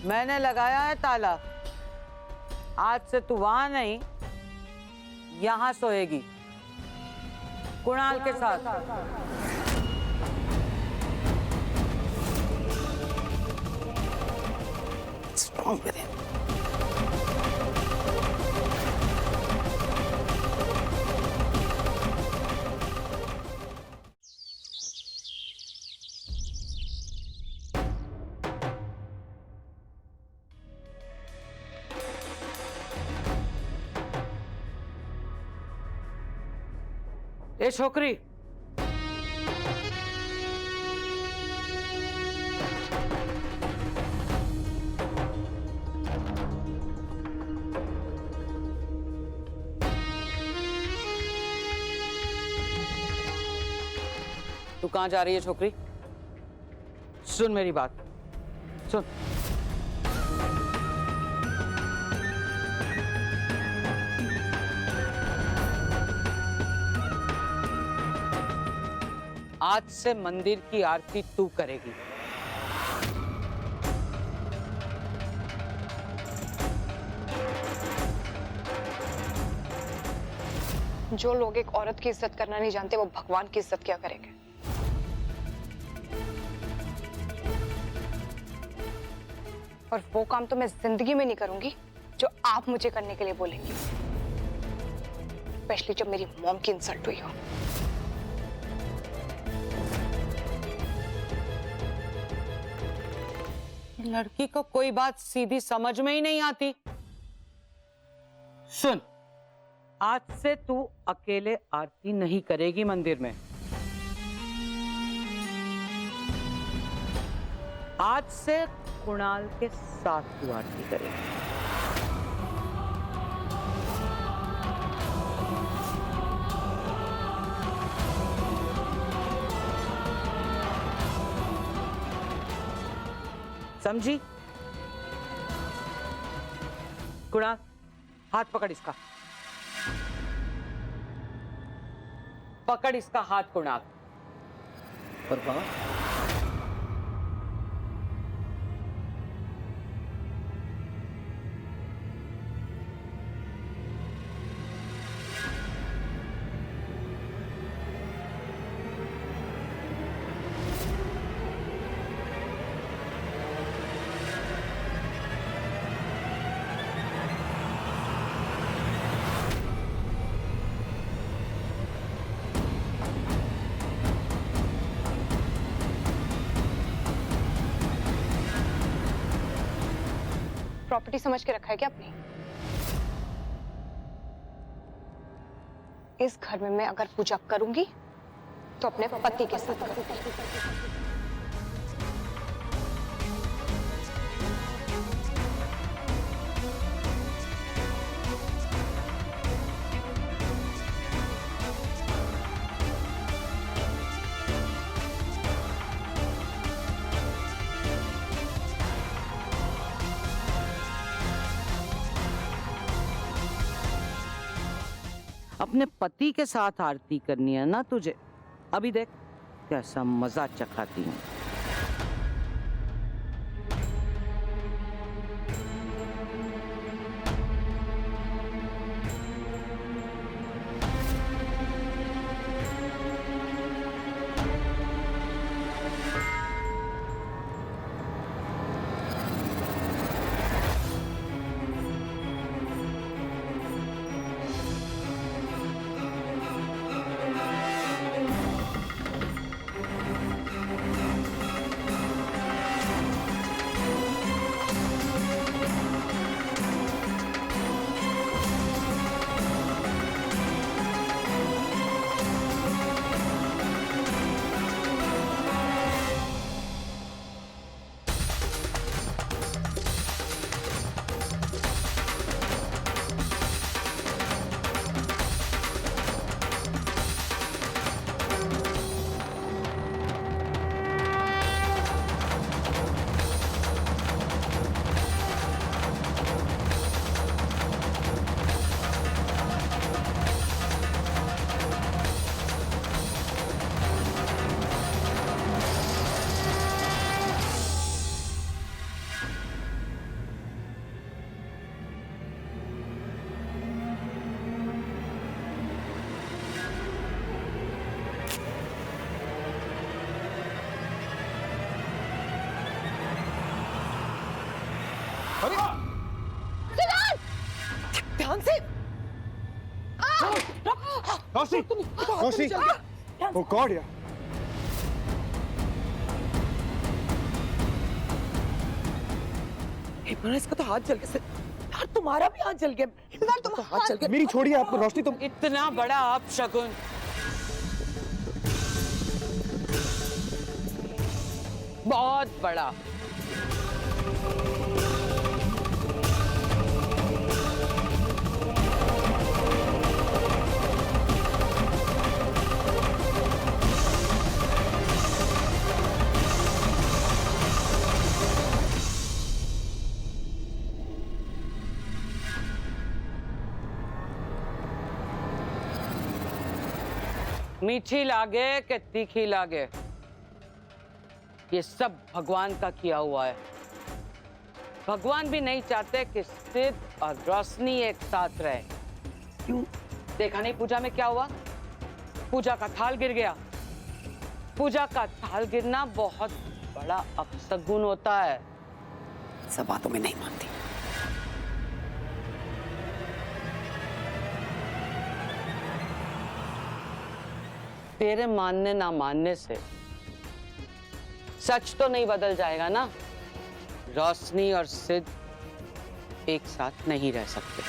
मैंने लगाया है ताला। आज से तू वहां नहीं, यहां सोएगी कुणाल के साथ। What's wrong with him? ए छोकरी, तू कहां जा रही है छोकरी? सुन मेरी बात, सुन। आज से मंदिर की आरती तू करेगी। जो लोग एक औरत की इज्जत करना नहीं जानते, वो भगवान की इज्जत क्या करेंगे? और वो काम तो मैं जिंदगी में नहीं करूंगी जो आप मुझे करने के लिए बोलेंगी, स्पेशली जब मेरी मॉम की इंसल्ट हुई हो। लड़की को कोई बात सीधी समझ में ही नहीं आती। सुन, आज से तू अकेले आरती नहीं करेगी मंदिर में। आज से कुणाल के साथ तू आरती करेगी। समझी? कुणाल, हाथ पकड़ इसका, पकड़ इसका हाथ कुणाल। और बाबा, प्रॉपर्टी समझ के रखा है क्या अपनी? इस घर में मैं अगर पूजा करूंगी तो अपने पति के साथ करूंगी। अपने पति के साथ आरती करनी है ना तुझे? अभी देख कैसा मजा चखाती हूँ। ध्यान से। रोशनी, रोशनी, oh God यार। हिमरान, इसका तो हाथ जल गया। यार तुम्हारा भी हाथ जल गया। हिमरान, तुम हाथ जल गया। मेरी छोड़िए आप रोशनी, तुम इतना बड़ा अपशगुन। बहुत बड़ा। मीठी लागे कि तीखी लागे, ये सब भगवान का किया हुआ है। भगवान भी नहीं चाहते कि सिद्ध और रोशनी एक साथ रहे। क्यों? देखा नहीं पूजा में क्या हुआ? पूजा का थाल गिर गया। पूजा का थाल गिरना बहुत बड़ा अपशगुन होता है। सब बातों में नहीं मानती। तेरे मानने ना मानने से सच तो नहीं बदल जाएगा ना। रोशनी और सिद्ध एक साथ नहीं रह सकते,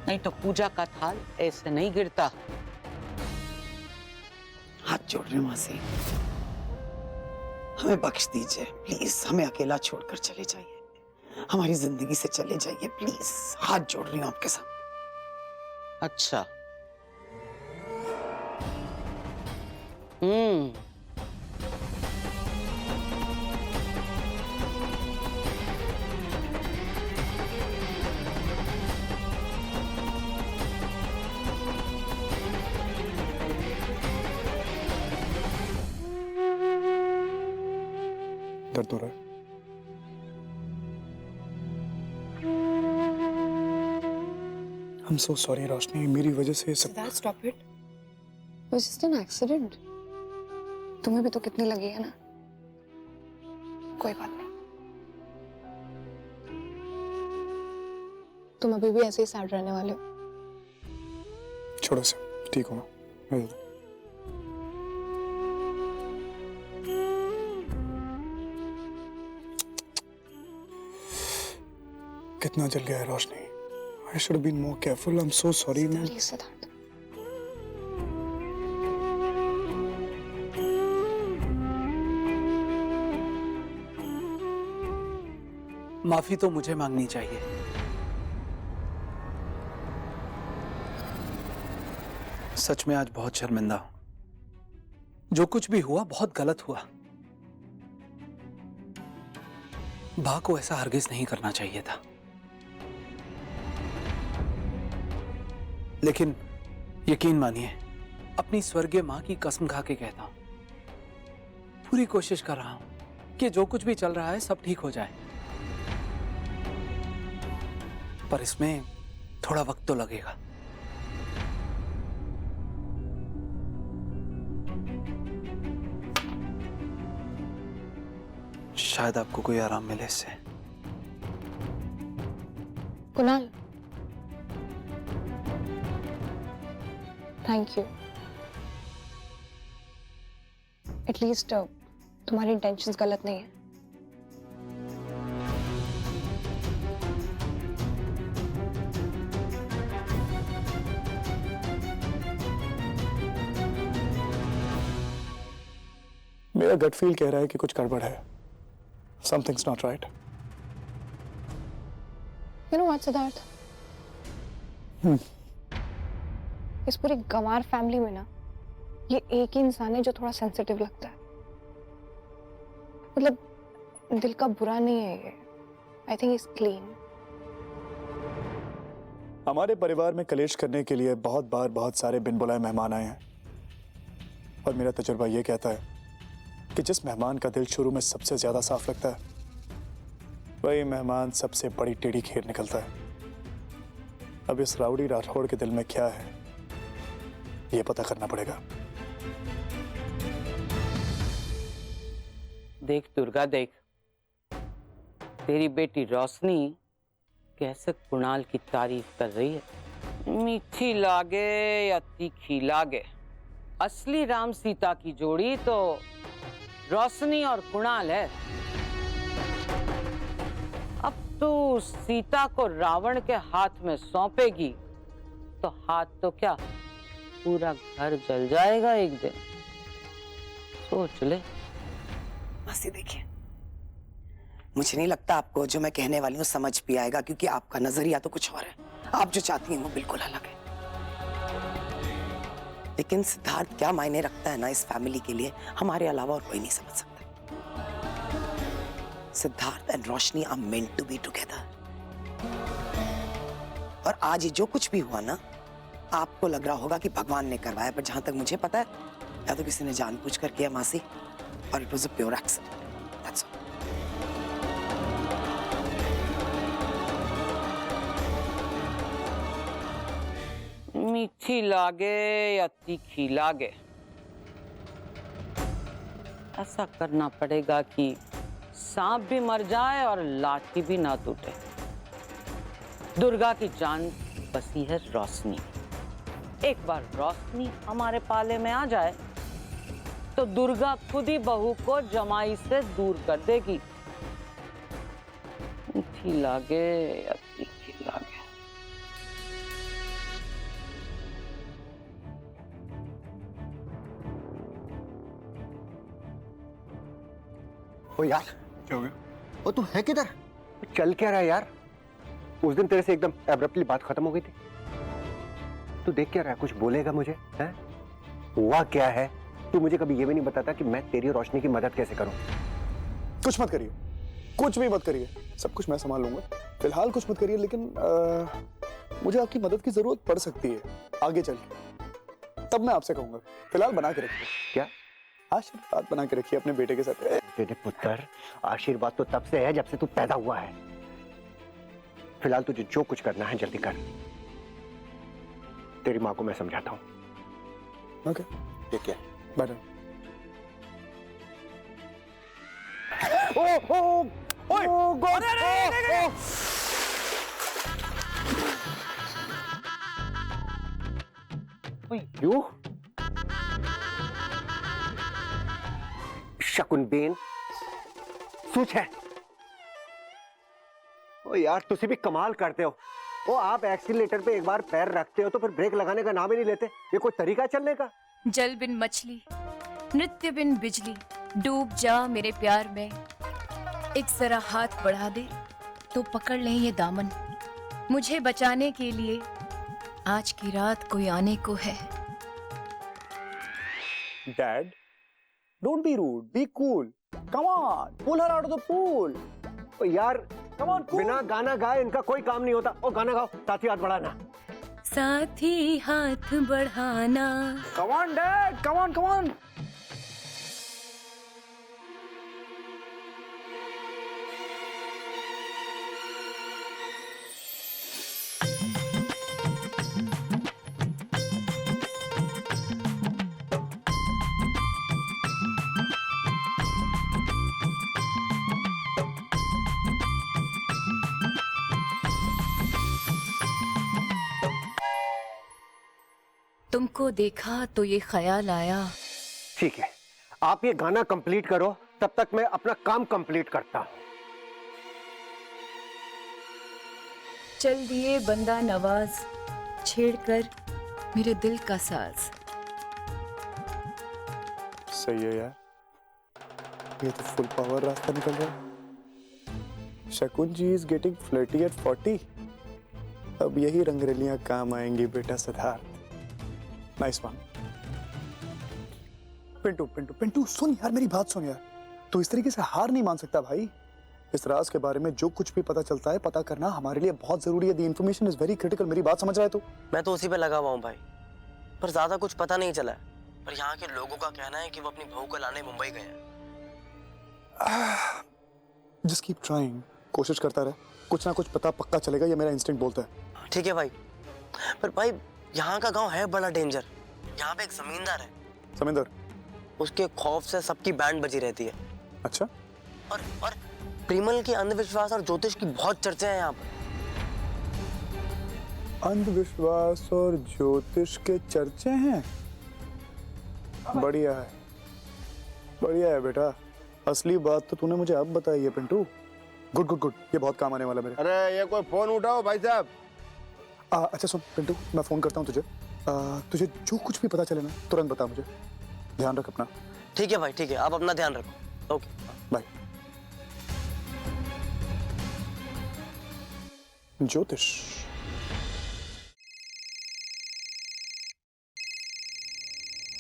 नहीं तो पूजा का थाल ऐसे नहीं गिरता। हाथ जोड़ रही हूँ मां से, हमें बख्श दीजिए प्लीज। हमें अकेला छोड़कर चले जाइए, हमारी जिंदगी से चले जाइए प्लीज। हाथ जोड़ रही हूँ आपके साथ। अच्छा, दर्द हो रहा है। I'm so sorry रोशनी, मेरी वजह से सब। Siddharth, stop it. It was just an accident. तुम्हें भी तो कितनी लगी है ना। कोई बात नहीं। तुम अभी भी ऐसे ही सैड रहने वाले हो। छोड़ो से, ठीक हो ना? कितना जल गया है रोशनी। I should have been more careful. I'm so sorry man. Please, Siddharth. माफी तो मुझे मांगनी चाहिए। सच में आज बहुत शर्मिंदा हूं। जो कुछ भी हुआ बहुत गलत हुआ। बा को ऐसा हरगिज नहीं करना चाहिए था। लेकिन यकीन मानिए, अपनी स्वर्गीय मां की कसम खा के कहता हूं, पूरी कोशिश कर रहा हूं कि जो कुछ भी चल रहा है सब ठीक हो जाए। पर इसमें थोड़ा वक्त तो लगेगा। शायद आपको कोई आराम मिले इससे। Kunal, thank you. एटलीस्ट तुम्हारी इंटेंशंस गलत नहीं है। मेरा गट फील कह रहा है कि कुछ गड़बड़ है। Something's not right. You know what, Siddharth? इस पूरी गंवार फैमिली में ना, ये एक ही इंसान है जो थोड़ा सेंसिटिव लगता है। मतलब दिल का बुरा नहीं है ये। I think he's clean. हमारे परिवार में कलेश करने के लिए बहुत बार बहुत सारे बिन बुलाए मेहमान आए हैं, और मेरा तजुर्बा ये कहता है कि जिस मेहमान का दिल शुरू में सबसे ज्यादा साफ लगता है, वही मेहमान सबसे बड़ी टेढ़ी खीर निकलता है। अब इस राउडी राठौड़ के दिल में क्या है, ये पता करना पड़ेगा। देख दुर्गा, देख, तेरी बेटी रोशनी कैसे कुणाल की तारीफ कर रही है। मीठी लागे या तीखी लागे, असली राम सीता की जोड़ी तो रोशनी और कुणाल है। अब तू सीता को रावण के हाथ में सौंपेगी तो हाथ तो क्या, पूरा घर जल जाएगा एक दिन। सोच ले। मासी देखिए, मुझे नहीं लगता आपको जो मैं कहने वाली हूँ समझ भी आएगा, क्योंकि आपका नजरिया तो कुछ और है। आप जो चाहती हैं वो बिल्कुल अलग है। लेकिन सिद्धार्थ क्या मायने रखता है ना इस फैमिली के लिए, हमारे अलावा और कोई नहीं समझ सकता। Siddharth and Roshni are meant to be together. और आज ये जो कुछ भी हुआ ना, आपको लग रहा होगा कि भगवान ने करवाया, पर जहां तक मुझे पता है या तो किसी ने जानबूझकर किया मासी, और it was a pure accident. That's all. मीठी लागे या तीखी लागे, ऐसा करना पड़ेगा कि सांप भी मर जाए और लाठी भी ना टूटे। दुर्गा की जान बसी है रोशनी। एक बार रोशनी हमारे पाले में आ जाए तो दुर्गा खुद ही बहू को जमाई से दूर कर देगी। मीठी लागे या तीखी लागे। ओ यार, क्या हो गया? ओ तू है किधर? चल क्या रहा है यार? उस दिन तेरे से एकदम एब्रप्टली बात खत्म हो गई थी। तू देख क्या रहा है? कुछ बोलेगा मुझे? हैं? हुआ क्या है? तू मुझे कभी ये भी नहीं बताता कि मैं तेरी रोशनी की मदद कैसे करूं। कुछ मत करिए, कुछ भी मत करिए, सब कुछ मैं संभाल लूंगा। फिलहाल कुछ मत करिए, लेकिन मुझे आपकी मदद की जरूरत पड़ सकती है आगे चल के, तब मैं आपसे कहूंगा। फिलहाल बना के रखिए। क्या? आशीर्वाद बना के रखिए अपने बेटे के साथ। तेरे पुत्र, आशीर्वाद तो तब से है जब से तू पैदा हुआ है। फिलहाल तुझे जो कुछ करना है जल्दी कर। तेरी माँ को मैं समझाता हूँ। ओके, ठीक है। बैठो। ओ ओ ओ गॉड! यू शकुनबेन सोच है। ओ यार, तुसी भी कमाल करते हो। ओ आप एक्सीलेटर पे एक बार पैर रखते हो तो फिर ब्रेक लगाने का नाम ही नहीं लेते। ये कोई तरीका है चलने का? जल बिन मछली, नृत्य बिन बिजली, डूब जा मेरे प्यार में। एक जरा हाथ बढ़ा दे तो पकड़ लें ये दामन। मुझे बचाने के लिए आज की रात कोई आने को है। Dad, don't be rude, be cool. Come on, pull her out of the pool. ओ यार, Come on, cool. बिना गाना गाए इनका कोई काम नहीं होता। ओ गाना गाओ, साथी हाथ बढ़ाना। साथी हाथ बढ़ाना। Come on, Dad, come on, come on. तुमको देखा तो ये ख्याल आया। ठीक है, आप ये गाना कंप्लीट करो, तब तक मैं अपना काम कंप्लीट करता हूँ। चल दिए बंदा नवाज, छेड़कर मेरे दिल का साज। सही है यार, ये तो फुल पावर रास्ता निकल रहा है। Shakun ji is getting flirty at 40। अब यही रंगरेलियां काम आएंगी बेटा सिद्धार्थ। Nice one. पिंटू पिंटू पिंटू सुन यार, मेरी बात सुन यार। तू इस तरीके से हार नहीं मान सकता भाई। इस राज के बारे में जो कुछ भी पता चलता है, पता करना हमारे लिए बहुत जरूरी है। The information is very critical. मेरी बात समझ रहा है तू? मैं तो उसी पे लगा हुआ हूँ भाई, पर ज्यादा कुछ पता नहीं चला है। पर यहाँ के लोगों का कहना है कि वो अपनी बहू को लाने मुंबई गए हैं। जस्ट कीप ट्राइंग, कोशिश करता रहे, कुछ ना कुछ पता पक्का चलेगा, ये मेरा इंस्टिंक्ट बोलता है। ठीक है भाई, पर भाई यहाँ का गांव है बड़ा डेंजर। यहाँ पे एक जमींदार है, समिंदर। उसके खौफ से सबकी बैंड बजी रहती है। अच्छा। और परिमल के अंधविश्वास और ज्योतिष की बहुत चर्चा है यहाँ पर। अंधविश्वास और ज्योतिष के चर्चे हैं? बढ़िया है बेटा। असली बात तो तूने मुझे अब बताई है पिंटू। गुड गुड गुड, ये बहुत काम आने वाला मेरे। अरे ये कोई फोन उठाओ भाई साहब। अच्छा सुन पिंटू, मैं फोन करता हूँ तुझे। तुझे जो कुछ भी पता चले ना तुरंत बता मुझे। ध्यान रख अपना। ठीक है भाई, ठीक है, आप अपना ध्यान रखो। Okay bye. ज्योतिष।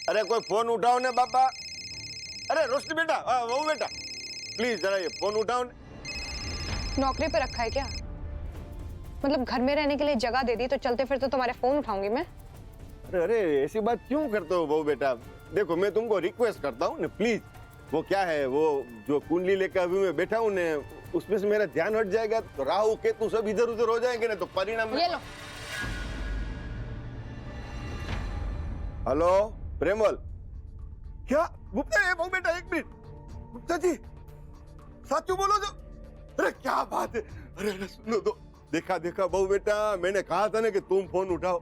अरे कोई फोन उठाओ ने बाबा। अरे रोशनी बेटा, वो बेटा, प्लीज जरा ये फोन उठाओ ने। नौकरी पे रखा है क्या? मतलब घर में रहने के लिए जगह दे दी तो चलते फिरते तुम्हारे फोन उठाऊंगी मैं? अरे ऐसी बात क्यों करते हो बहू बेटा? देखो मैं तुमको रिक्वेस्ट करता हूँ ना प्लीज। वो क्या है, वो जो कुंडली लेकर अभी मैं बैठा हूँ ने, उसमें से मेरा ध्यान हट जाएगा तो राहु केतु सब इधर उधर हो जाएंगे ना, तो परिणाम। ये लो। हेलो प्रेमल। क्या गुप्ता है बहू बेटा? एक मिनट गुप्ता जी, साचू बोलो जो। अरे क्या बात है। अरे सुनो तो, देखा बहू बेटा, मैंने कहा था ना कि तुम फोन उठाओ।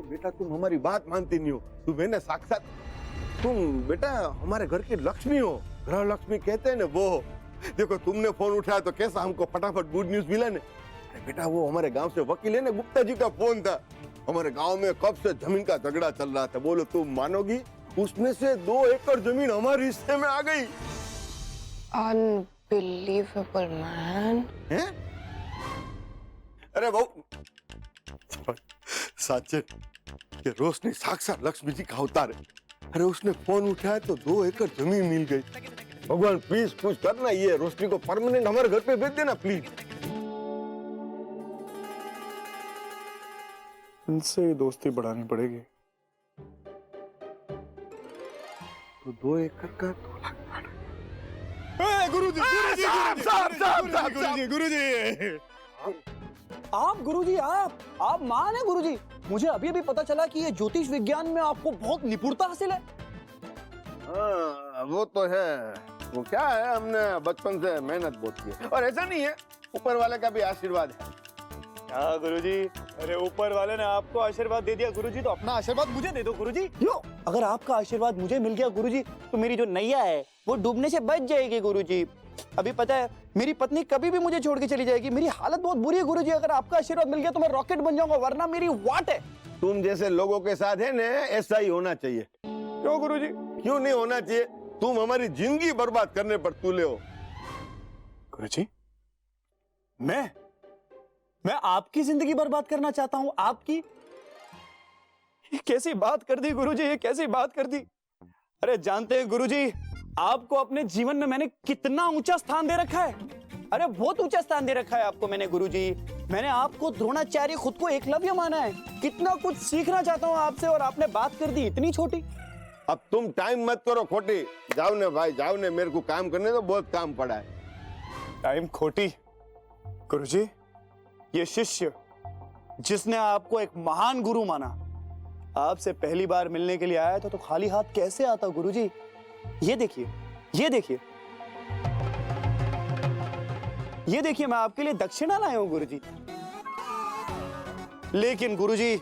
बेटा तुम हमारी बात मानती नहीं हो। तुम है ना साक्षात, तुम बेटा हमारे घर की लक्ष्मी हो। ग्रह लक्ष्मी कहते हैं ना वो हो। देखो तुमने फोन उठाया तो कैसा हमको फटाफट गुड न्यूज मिला ने। बेटा वो हमारे गांव से वकील है ना, गुप्ता जी का फोन था। हमारे गांव में कब से जमीन का झगड़ा चल रहा था। बोलो तुम मानोगी, उसमें से 2 एकड़ जमीन हमारे हिस्से में आ गई। Unbelievable man. हैं? अरे बहू साचे, ये रोशनी साक्षात लक्ष्मी जी का अवतार है। अरे उसने फोन उठाया तो 2 एकड़ जमीन मिल गई। भगवान प्लीज कुछ करना, ये रोशनी को परमानेंट हमारे घर पे भेज देना प्लीज। इनसे ही दोस्ती बढ़ानी पड़ेगी। तो 2 एकड़ का 2 लाख। गुरुजी, आप गुरुजी, आप महान है गुरुजी। मुझे अभी अभी पता चला कि ये ज्योतिष विज्ञान में आपको बहुत निपुणता हासिल है। हाँ, वो तो है। वो क्या है, हमने बचपन से मेहनत बहुत की है। और ऐसा नहीं है, ऊपर वाले का भी आशीर्वाद है। हाँ गुरुजी, अरे ऊपर वाले ने आपको आशीर्वाद दे दिया गुरुजी, तो अपना आशीर्वाद मुझे दे दो गुरुजी। क्यों? अगर आपका आशीर्वाद मुझे मिल गया गुरुजी, तो मेरी जो नैया है वो डूबने से बच जाएगी गुरुजी। अभी पता है मेरी पत्नी कभी भी मुझे छोड़ के चली जाएगी। मेरी हालत बहुत बुरी है गुरुजी। अगर आपका आशीर्वाद मिल गया तो मैं रॉकेट बन जाऊंगा, वरना मेरी वाट है। तुम जैसे लोगों के साथ है ना, ऐसा ही होना चाहिए। क्यों गुरुजी? क्यों नहीं होना चाहिए? तुम हमारी जिंदगी बर्बाद करने पर तुले हो। गुरुजी, मैं आपकी जिंदगी बर्बाद करना चाहता हूं? आपकी? ये कैसी बात कर दी गुरुजी, ये कैसी बात कर दी? अरे जानते हैं गुरुजी, आपको अपने जीवन में मैंने कितना ऊंचा स्थान दे रखा है। अरे बहुत ऊंचा स्थान दे रखा है आपको मैंने गुरुजी। मैंने आपको द्रोणाचार्य, खुद को एकलव्य माना है। कितना कुछ सीखना चाहता हूं आपसे, और आपने बात कर दी इतनी छोटी। अब तुम टाइम मत करो खोटी। जाओ ने भाई, जाओ ने, मेरे को काम करने दो, बहुत काम पड़ा है। टाइम खोटी? गुरुजी, ये शिष्य जिसने आपको एक महान गुरु माना, आपसे पहली बार मिलने के लिए आया था तो खाली हाथ कैसे आता गुरुजी? ये देखिए, ये देखिए, ये देखिए, मैं आपके लिए दक्षिणा लाया हूं गुरुजी। लेकिन गुरुजी,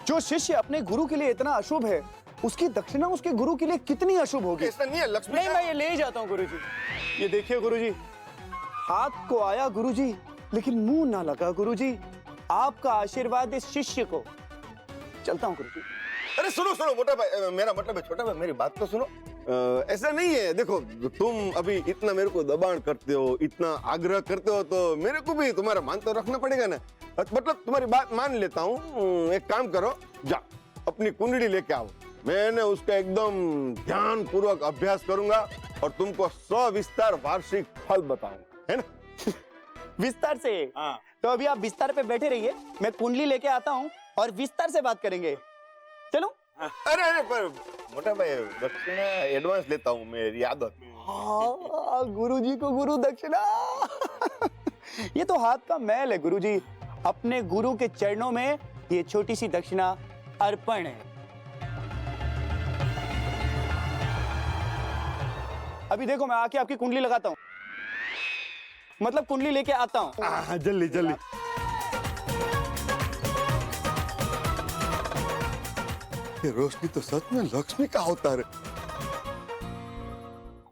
जो शिष्य अपने गुरु के लिए इतना अशुभ है, उसकी दक्षिणा उसके गुरु के लिए कितनी अशुभ होगी? ऐसा नहीं है लक्ष्मी। नहीं, मैं ये ले ही जाता हूं गुरुजी। ये देखिए गुरुजी, हाथ को आया गुरुजी, लेकिन मुंह ना लगा गुरुजी। आपका आशीर्वाद इस शिष्य को। चलता हूं गुरुजी। अरे सुनो सुनो मोटा भाई, मेरा मतलब है छोटा भाई, मेरी बात तो सुनो। ऐसा नहीं है, देखो तुम अभी इतना मेरे को दबाण करते हो, इतना आग्रह करते हो, तो मेरे को भी तुम्हारा मान तो रखना पड़ेगा ना। मतलब तुम्हारी बात मान लेता हूँ। एक काम करो, जा अपनी कुंडली लेके आओ। मैंने उसका एकदम ध्यान पूर्वक अभ्यास करूंगा और तुमको सविस्तार वार्षिक फल बताऊंगा, है ना? विस्तार से? हाँ। तो अभी आप बिस्तर पे बैठे रहिए, मैं कुंडली लेके आता हूँ और विस्तार से बात करेंगे। चलो। अरे पर मोटा भाई, दक्षिणा एडवांस लेता हूँ, मेरी आदत। हाँ, गुरुजी को गुरु दक्षिणा। ये तो हाथ का मैल है गुरुजी। अपने गुरु के चरणों में ये छोटी सी दक्षिणा अर्पण है। अभी देखो, मैं आके आपकी कुंडली लगाता हूँ। मतलब कुंडली लेके आता हूँ। हाँ, जल्दी जल्दी। ये रोशनी तो सच में लक्ष्मी का अवतार है।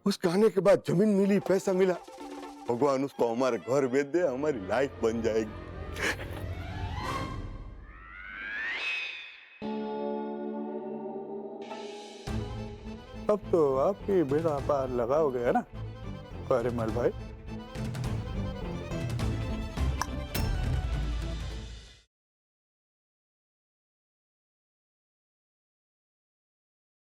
उसके आने के बाद जमीन मिली, पैसा मिला, भगवान उसको हमारे घर भेज दे, हमारी लाइफ बन जाएगी। अब तो आपकी बेड़ा पार लगाओगे है ना परिमल भाई?